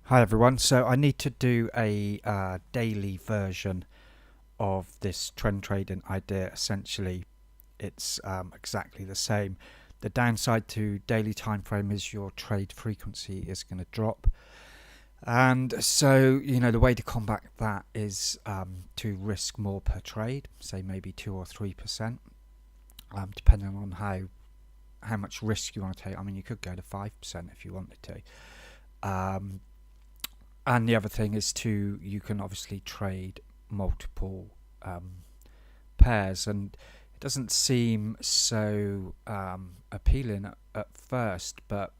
Hi everyone, so I need to do a daily version of this trend trading idea. Essentially it's exactly the same. The downside to daily time frame is your trade frequency is going to drop, and so the way to combat that is to risk more per trade, say maybe 2 or 3%, depending on how much risk you want to take. I mean, you could go to 5% if you wanted to. And the other thing is you can obviously trade multiple pairs, and it doesn't seem so appealing at first, but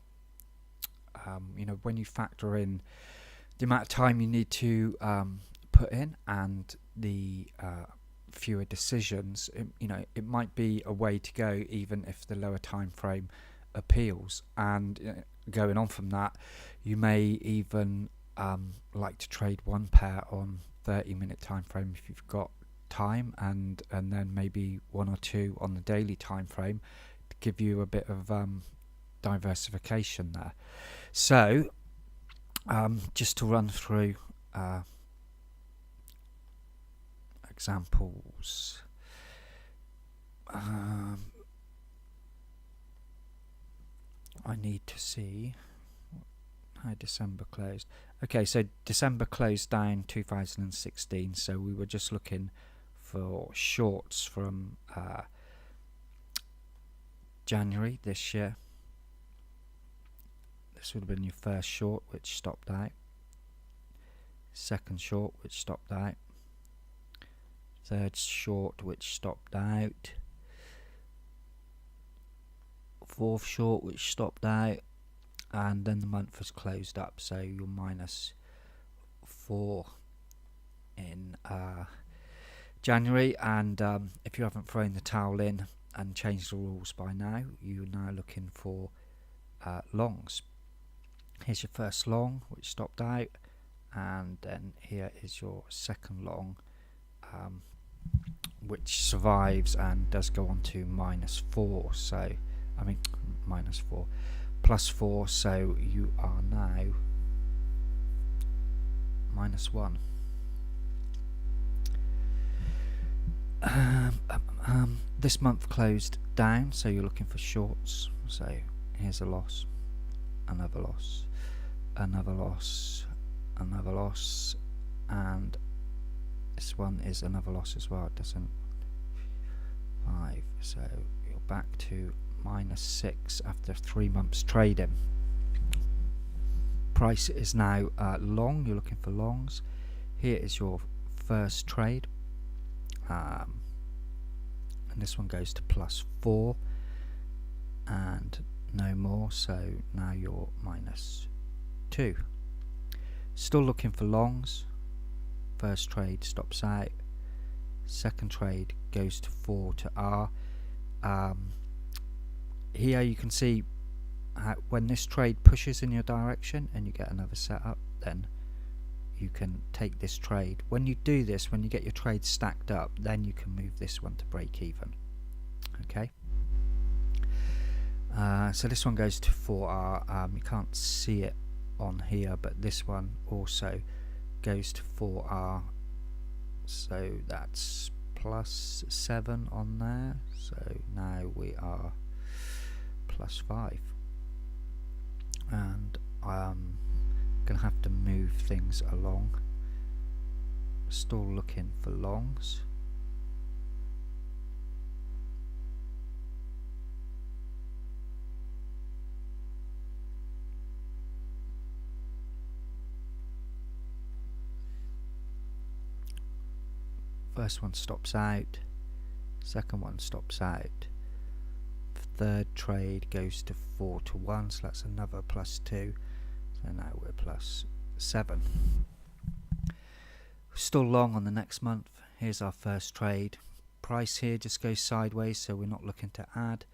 when you factor in the amount of time you need to put in and the fewer decisions, it might be a way to go, even if the lower time frame appeals. And going on from that, you may even like to trade one pair on 30-minute time frame if you've got time, and then maybe one or two on the daily time frame to give you a bit of diversification there. So just to run through examples, I need to see how December closed. Okay, so December closed down 2016, so we were just looking for shorts from January this year. This would have been your first short, which stopped out. Second short, which stopped out. Third short, which stopped out. Fourth short, which stopped out. And then the month has closed up, so you're -4 in January. And if you haven't thrown the towel in and changed the rules by now, you're now looking for longs. Here's your first long, which stopped out, and then here is your second long, which survives and does go on to -4. So I mean -4. +4, so you are now -1. This month closed down, so you're looking for shorts. So here's a loss, another loss, another loss, another loss, and this one is another loss as well. It doesn't 5, so you're back to -6 after 3 months trading. Price is now long. You're looking for longs. Here is your first trade, and this one goes to +4 and no more, so now you're -2. Still looking for longs. First trade stops out. Second trade goes to 4 to R. Here you can see when this trade pushes in your direction and you get another setup, then you can take this trade. When you do this, when you get your trades stacked up, then you can move this one to break even. Okay, so this one goes to 4R. You can't see it on here, but this one also goes to 4R, so that's +7 on there. So now we are +5, and I'm gonna have to move things along. Still looking for longs. First one stops out, second one stops out. Third trade goes to 4 to 1, so that's another +2. So now we're +7. Still long on the next month. Here's our first trade. Price here just goes sideways, so we're not looking to add.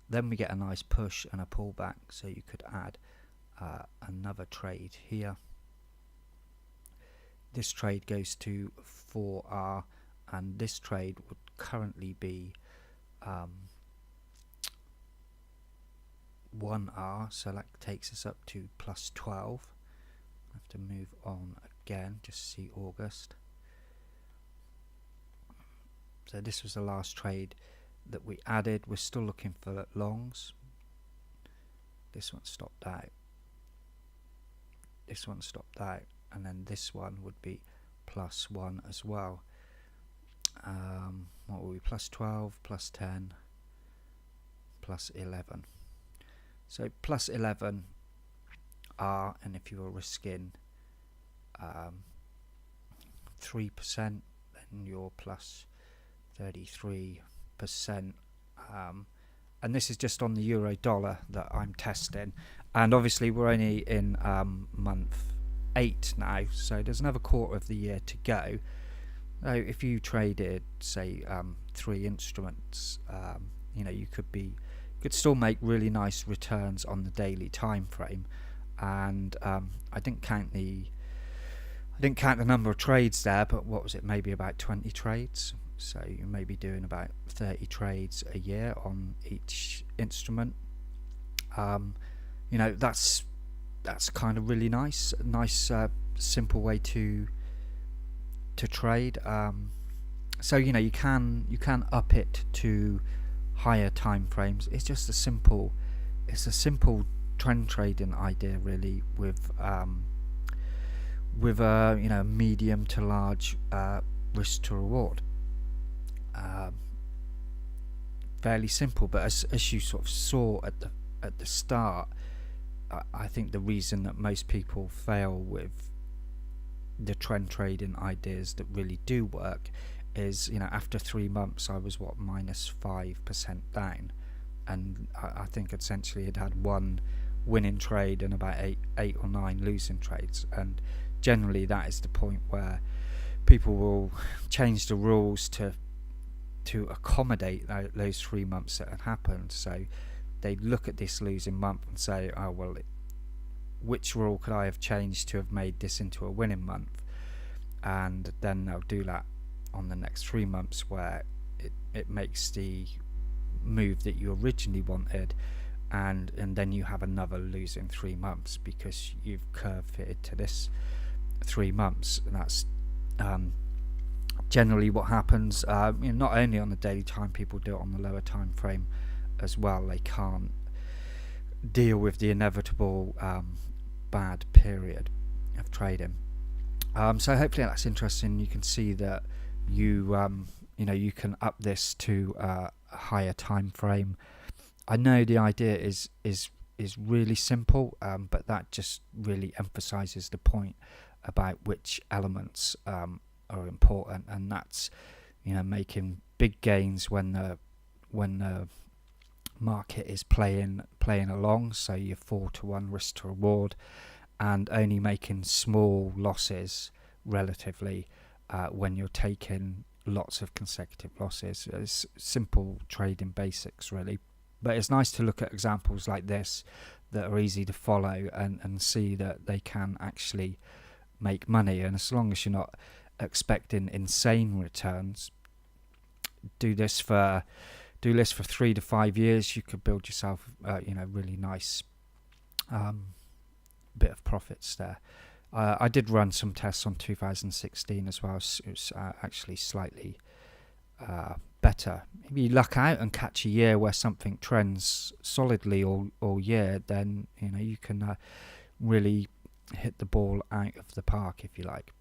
Then we get a nice push and a pullback, so you could add another trade here. This trade goes to 4R, and this trade would currently be 1R, so that takes us up to +12. have to move on again just to see August. So this was the last trade that we added. We're still looking for longs. This one stopped out. This one stopped out, and then this one would be +1 as well. What will be +12, +10, +11. So +11 are, and if you were risking 3%, then you're +33%. And this is just on the euro dollar that I'm testing, and obviously we're only in month 8 now, so there's another quarter of the year to go. So if you traded, say, 3 instruments, you know, you could still make really nice returns on the daily time frame. And I didn't count the number of trades there, but what was it, maybe about 20 trades. So you may be doing about 30 trades a year on each instrument. You know, that's kind of really nice, simple way to trade. So you know, you can up it to higher time frames. It's just a simple trend trading idea, really, with a you know, medium to large risk to reward. Fairly simple, but as you sort of saw at the start, I think the reason that most people fail with the trend trading ideas that really do work is, you know, after 3 months I was -5% down, and I think essentially it had 1 winning trade and about 8 or 9 losing trades. And generally that is the point where people will change the rules to accommodate those 3 months that had happened. So they look at this losing month and say, oh well, which rule could I have changed to have made this into a winning month? And then they'll do that on the next 3 months, where it makes the move that you originally wanted, and then you have another losing 3 months because you've curve fitted to this 3 months. And that's generally what happens. You know, not only on the daily time, people do it on the lower time frame as well. They can't deal with the inevitable bad period of trading. So hopefully that's interesting. You can see that you know, you can up this to a higher time frame. I know the idea is really simple, but that just really emphasizes the point about which elements are important, and that's, you know, making big gains when the market is playing along, so you're 4-to-1 risk to reward, and only making small losses relatively when you're taking lots of consecutive losses. It's simple trading basics, really. But it's nice to look at examples like this that are easy to follow and see that they can actually make money. And as long as you're not expecting insane returns, do this for 3 to 5 years, you could build yourself you know, really nice bit of profits there. I did run some tests on 2016 as well. It was actually slightly better. If you luck out and catch a year where something trends solidly all year, then, you know, you can really hit the ball out of the park, if you like.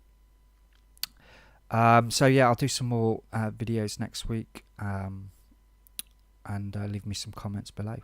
So yeah, I'll do some more videos next week, and leave me some comments below.